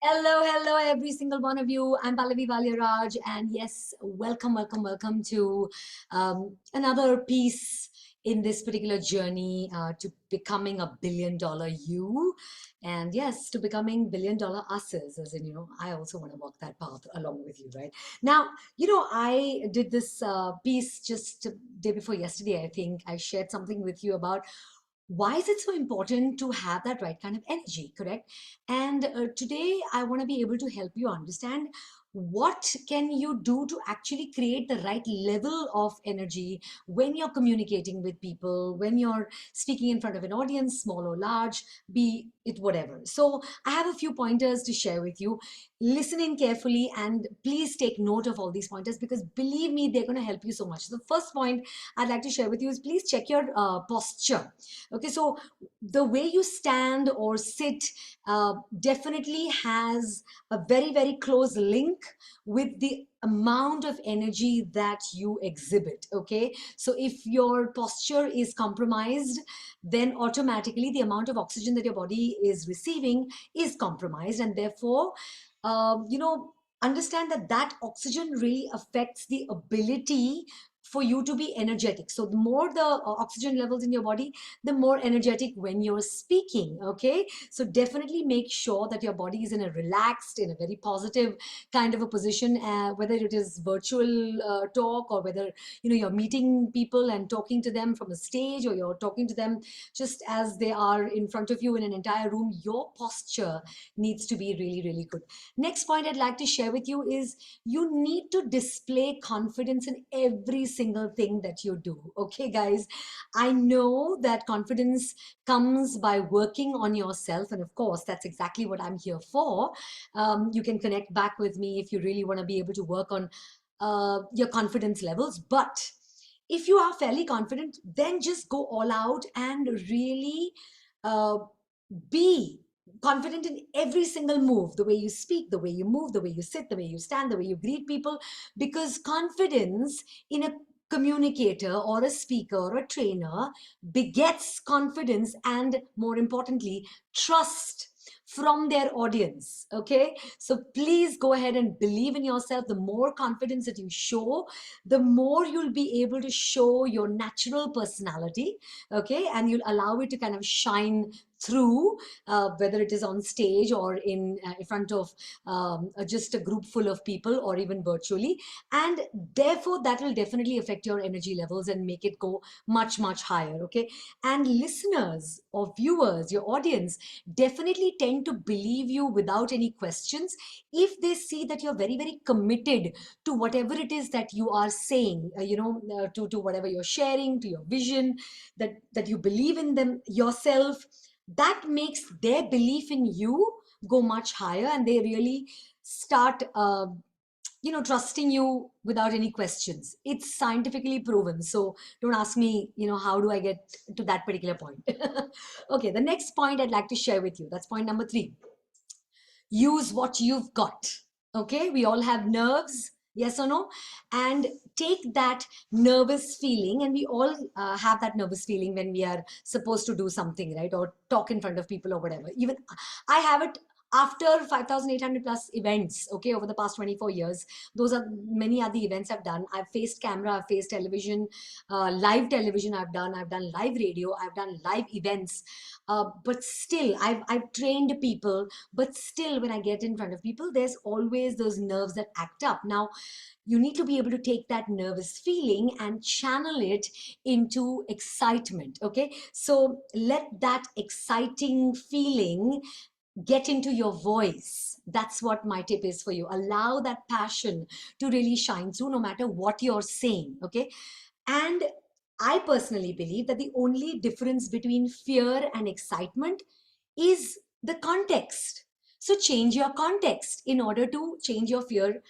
Hello, hello, every single one of you. I'm Pallavi Walia Raj, and yes, welcome, welcome, welcome to another piece in this particular journey to becoming a billion-dollar you, and yes, to becoming billion-dollar us's. As in, I also want to walk that path along with you, right? Now, I did this piece just day before yesterday. I think I shared something with you about why is it so important to have that right kind of energy, correct? And today I want to be able to help you understand what can you do to actually create the right level of energy when you're communicating with people, when you're speaking in front of an audience, small or large, be it whatever. So I have a few pointers to share with you. Listen in carefully and please take note of all these pointers, because believe me, they're going to help you so much. The first point I'd like to share with you is please check your posture. Okay, so the way you stand or sit definitely has a very, very close link with the amount of energy that you exhibit. Okay, so if your posture is compromised, then automatically the amount of oxygen that your body is receiving is compromised, and therefore, understand that that oxygen really affects the ability for you to be energetic. So the more the oxygen levels in your body, the more energetic when you're speaking. Okay, so definitely make sure that your body is in a relaxed, in a very positive kind of a position, whether it is virtual talk, or whether you're meeting people and talking to them from a stage, or you're talking to them just as they are in front of you in an entire room. Your posture needs to be really, really good. Next point I'd like to share with you is you need to display confidence in every single thing that you do. Okay, guys, I know that confidence comes by working on yourself, and of course, that's exactly what I'm here for. You can connect back with me if you really want to be able to work on your confidence levels. But if you are fairly confident, then just go all out and really uh, be confident in every single move, the way you speak, the way you move, the way you sit, the way you stand, the way you greet people, because confidence in a communicator or a speaker or a trainer begets confidence and, more importantly, trust from their audience. Okay, so please go ahead and believe in yourself. The more confidence that you show, the more you'll be able to show your natural personality. Okay, and you'll allow it to kind of shine through, whether it is on stage or in front of just a group full of people, or even virtually. And therefore that will definitely affect your energy levels and make it go much, much higher. Okay, and listeners or viewers, your audience, definitely tend to believe you without any questions if they see that you're very, very committed to whatever it is that you are saying, to whatever you're sharing, to your vision, that you believe in them yourself. That makes their belief in you go much higher, and they really start trusting you without any questions. It's scientifically proven, so don't ask me how do I get to that particular point. Okay, the next point I'd like to share with you, that's point number 3. Use what you've got. Okay, we all have nerves, yes or no? And take that nervous feeling, and we all have that nervous feeling when we are supposed to do something, right, or talk in front of people or whatever. Even I have it after 5,800 plus events, okay, over the past 24 years. Those are many other events I've done. I've faced camera, I've faced television, live television I've done live radio, I've done live events. But still, I've trained people, but still, when I get in front of people, there's always those nerves that act up. Now, you need to be able to take that nervous feeling and channel it into excitement. Okay, so let that exciting feeling get into your voice. That's what my tip is for you. Allow that passion to really shine through no matter what you're saying. Okay, and I personally believe that the only difference between fear and excitement is the context. So change your context in order to change your fear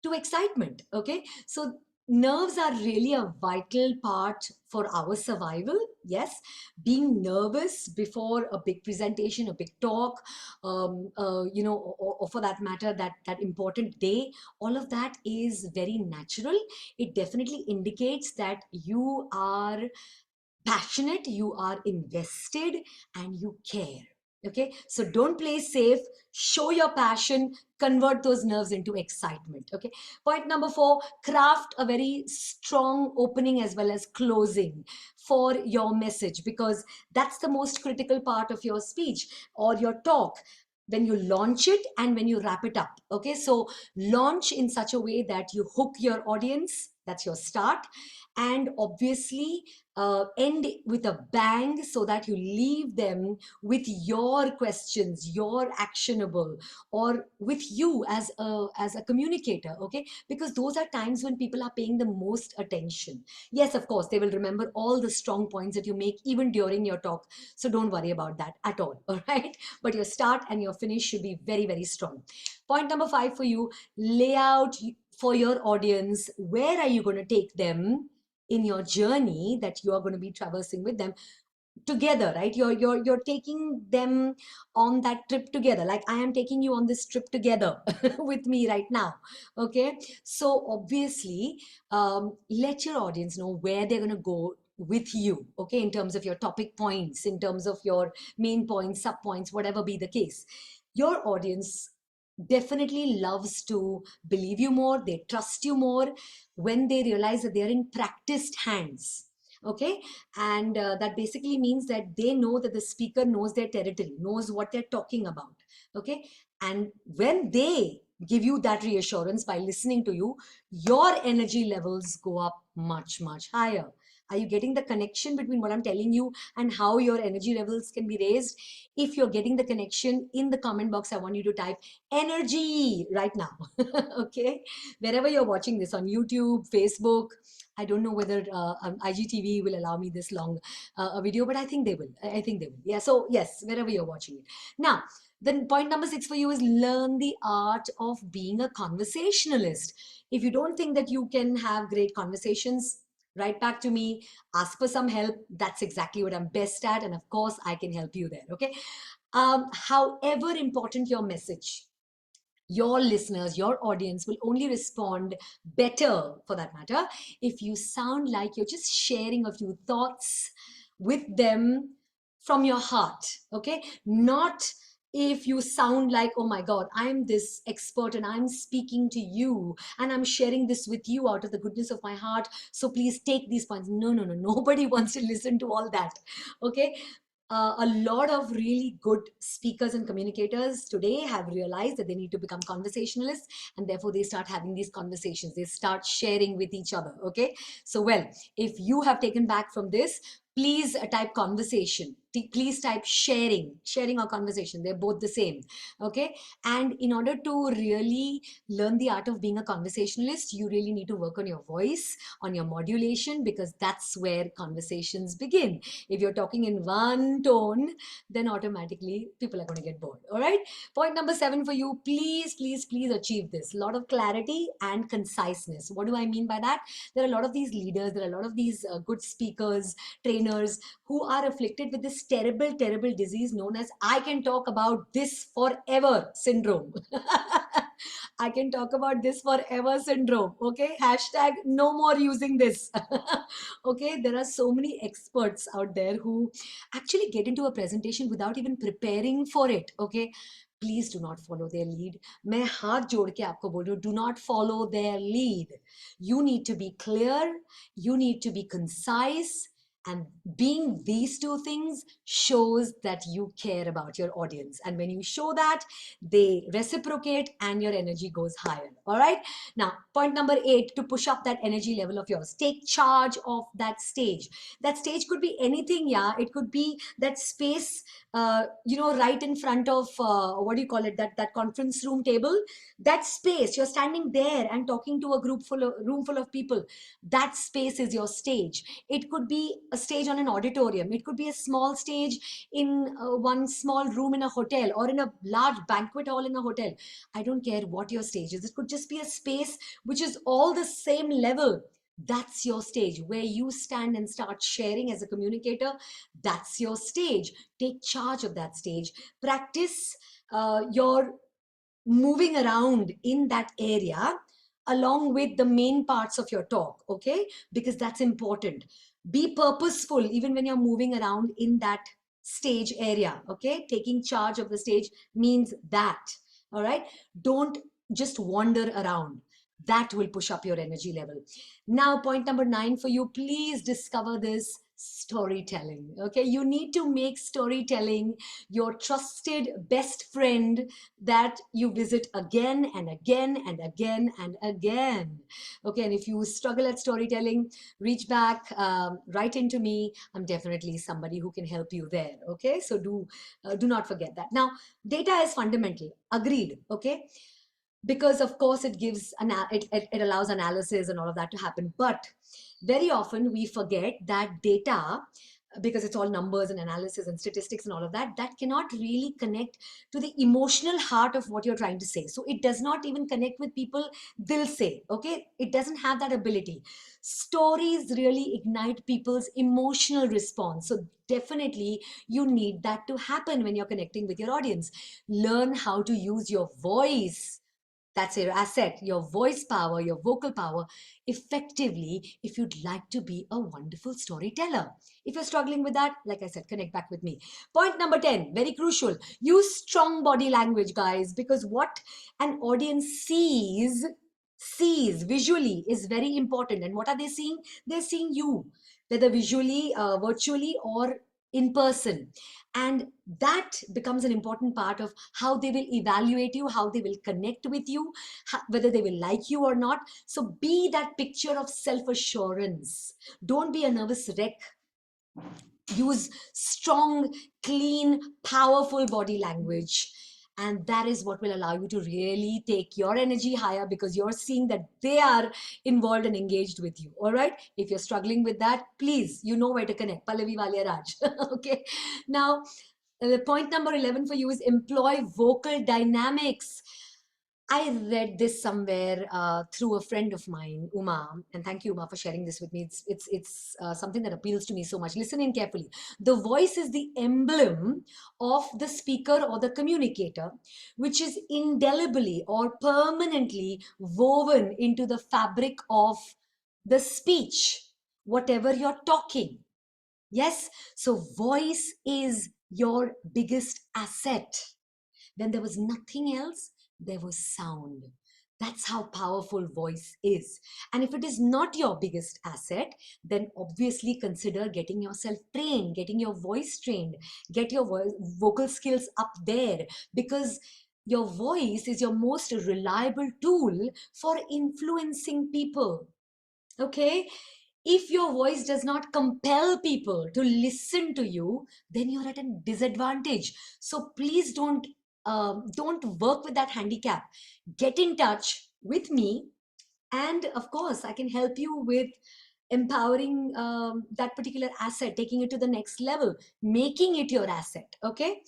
to excitement. Okay, so nerves are really a vital part for our survival. Yes, being nervous before a big presentation, a big talk, or for that matter, that important day, all of that is very natural. It definitely indicates that you are passionate, you are invested, and you care. Okay, so don't play safe, show your passion, convert those nerves into excitement. Okay, point number 4, craft a very strong opening as well as closing for your message, because that's the most critical part of your speech or your talk, when you launch it and when you wrap it up. Okay, so launch in such a way that you hook your audience, that's your start, and obviously end with a bang so that you leave them with your questions, your actionable, or with you as a communicator. Okay, because those are times when people are paying the most attention. Yes, of course they will remember all the strong points that you make even during your talk, so don't worry about that at all. All right, but your start and your finish should be very, very strong. Point number 5 for you, lay out for your audience where are you going to take them in your journey that you are going to be traversing with them together, right? You're taking them on that trip together, like I am taking you on this trip together with me right now. Okay, so obviously let your audience know where they're going to go with you, okay, in terms of your topic points, in terms of your main points, sub points, whatever be the case. Your audience definitely loves to believe you more, they trust you more when they realize that they're in practiced hands. Okay, and that basically means that they know that the speaker knows their territory, knows what they're talking about. Okay, and when they give you that reassurance by listening to you, your energy levels go up much, much higher. Are you getting the connection between what I'm telling you and how your energy levels can be raised? If you're getting the connection, in the comment box I want you to type energy right now. Okay, wherever you're watching this, on YouTube, Facebook, I don't know whether IGTV will allow me this long a video, but I think they will. I think they will. Yeah. So yes, wherever you're watching it. Now, then point number 6 for you is learn the art of being a conversationalist. If you don't think that you can have great conversations, write back to me, ask for some help. That's exactly what I'm best at, and of course, I can help you there. Okay. However important your message, your listeners, your audience will only respond better, for that matter, if you sound like you're just sharing a few thoughts with them from your heart. Okay, not if you sound like, oh my god, I'm this expert and I'm speaking to you and I'm sharing this with you out of the goodness of my heart, so please take these points. No, no, no, nobody wants to listen to all that. Okay, a lot of really good speakers and communicators today have realized that they need to become conversationalists, and therefore they start having these conversations, they start sharing with each other. Okay, so well, if you have taken back from this, please type conversation, please type sharing or conversation, they're both the same. Okay, and in order to really learn the art of being a conversationalist, you really need to work on your voice, on your modulation, because that's where conversations begin. If you're talking in one tone, then automatically people are going to get bored. All right. Point number 7 for you. Please, please, please achieve this. A lot of clarity and conciseness. What do I mean by that? There are a lot of these leaders, there are a lot of these good speakers, trainers who are afflicted with this terrible, terrible disease known as I can talk about this forever syndrome. I can talk about this forever syndrome. Okay. Hashtag no more using this. Okay. There are so many experts out there who actually get into a presentation without even preparing for it. Okay. Please do not follow their lead. मैं हाथ जोड़ के आपको बोल रही हूँ, do not follow their lead. You need to be clear, you need to be concise, and being these two things shows that you care about your audience. And when you show that, they reciprocate and your energy goes higher. All right. Now, point number 8, to push up that energy level of yours, take charge of that stage. That stage could be anything. Yeah. It could be that space, right in front of, what do you call it? That conference room table, that space, you're standing there and talking to a room full of people. That space is your stage. It could be a stage on an auditorium. It could be a small stage in one small room in a hotel or in a large banquet hall in a hotel. I don't care what your stage is. It could just be a space which is all the same level. That's your stage where you stand and start sharing as a communicator. That's your stage. Take charge of that stage. Practice your moving around in that area along with the main parts of your talk. Okay, because that's important. Be purposeful even when you're moving around in that stage area. Okay, taking charge of the stage means that. All right, don't just wander around. That will push up your energy level. Now, point number 9 for you, please discover this: storytelling. Okay, you need to make storytelling your trusted best friend that you visit again and again and again and again. Okay, and if you struggle at storytelling, reach back, write into me. I'm definitely somebody who can help you there. Okay, so do not forget that. Now, data is fundamental. Agreed. Okay, because of course it gives it allows analysis and all of that to happen, but very often we forget that data, because it's all numbers and analysis and statistics and all of that, that cannot really connect to the emotional heart of what you're trying to say. So it does not even connect with people, they'll say. Okay, it doesn't have that ability. Stories really ignite people's emotional response, so definitely you need that to happen when you're connecting with your audience. Learn how to use your voice. That's your asset, your voice power, your vocal power, effectively, if you'd like to be a wonderful storyteller. If you're struggling with that, like I said, connect back with me. Point number 10, very crucial: use strong body language, guys, because what an audience sees visually is very important. And what are they seeing? They're seeing you, whether visually, virtually, or in person. And that becomes an important part of how they will evaluate you, how they will connect with you, whether they will like you or not. So be that picture of self-assurance. Don't be a nervous wreck. Use strong, clean, powerful body language. And that is what will allow you to really take your energy higher, because you're seeing that they are involved and engaged with you. All right. If you're struggling with that, please, you know where to connect. Pallavi Walia Raj. Okay. Now, point number 11 for you is employ vocal dynamics. I read this somewhere through a friend of mine, Uma, and thank you, Uma, for sharing this with me. It's something that appeals to me so much. Listen in carefully. The voice is the emblem of the speaker or the communicator, which is indelibly or permanently woven into the fabric of the speech, whatever you're talking. Yes, so voice is your biggest asset. When there was nothing else, there was sound. That's how powerful voice is. And if it is not your biggest asset, then obviously consider getting yourself trained, getting your voice trained, get your vocal skills up there, because your voice is your most reliable tool for influencing people. Okay? If your voice does not compel people to listen to you, then you're at a disadvantage. So please don't work with that handicap. Get in touch with me, and of course, I can help you with empowering that particular asset, taking it to the next level, making it your asset. Okay.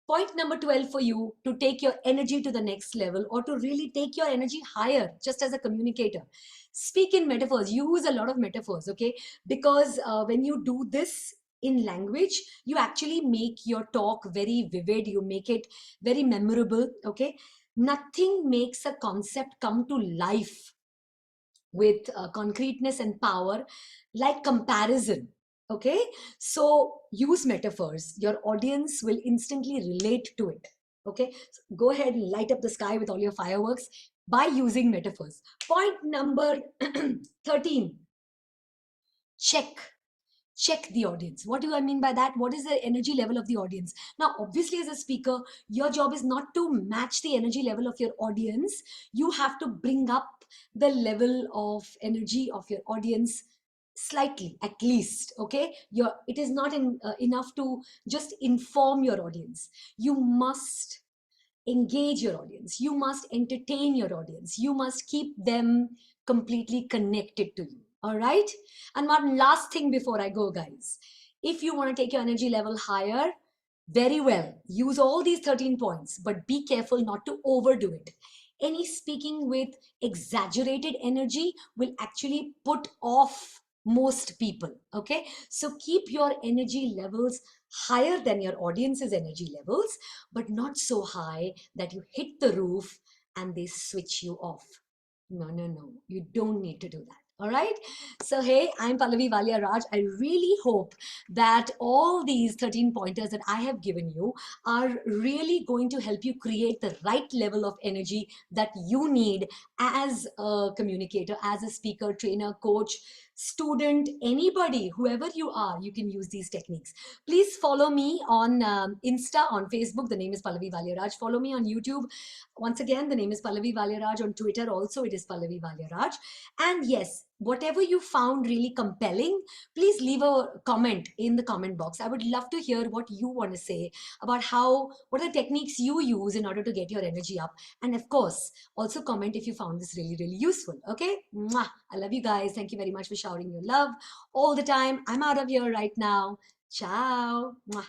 Point number 12 for you to take your energy to the next level, or to really take your energy higher, just as a communicator. Speak in metaphors, use a lot of metaphors, okay? Because when you do this in language, you actually make your talk very vivid, you make it very memorable, okay? Nothing makes a concept come to life with concreteness and power like comparison. Okay, so use metaphors, your audience will instantly relate to it. Okay, so go ahead and light up the sky with all your fireworks by using metaphors. Point number 13, check check the audience. What do I mean by that? What is the energy level of the audience? Now, obviously, as a speaker, your job is not to match the energy level of your audience. You have to bring up the level of energy of your audience slightly, at least. Okay, it is not enough to just inform your audience. You must engage your audience, you must entertain your audience, you must keep them completely connected to you. All right, and one last thing before I go, guys: if you want to take your energy level higher, very well, use all these 13 points, but be careful not to overdo it. Any speaking with exaggerated energy will actually put off most people. Okay, so keep your energy levels higher than your audience's energy levels, but not so high that you hit the roof and they switch you off. No, no, no. You don't need to do that. All right. So, hey, I'm Pallavi Walia Raj. I really hope that all these 13 pointers that I have given you are really going to help you create the right level of energy that you need as a communicator, as a speaker, trainer, coach, student, anybody, whoever you are, you can use these techniques. Please follow me on Insta, on Facebook. The name is Pallavi Walia Raj. Follow me on YouTube. Once again, the name is Pallavi Walia Raj. On Twitter, also, it is Pallavi Walia Raj. And yes, whatever you found really compelling, please leave a comment in the comment box. I would love to hear what you want to say about what are the techniques you use in order to get your energy up. And of course, also comment if you found this really, really useful. Okay? Mwah. I love you guys. Thank you very much for showering your love all the time. I'm out of here right now. Ciao. Mwah.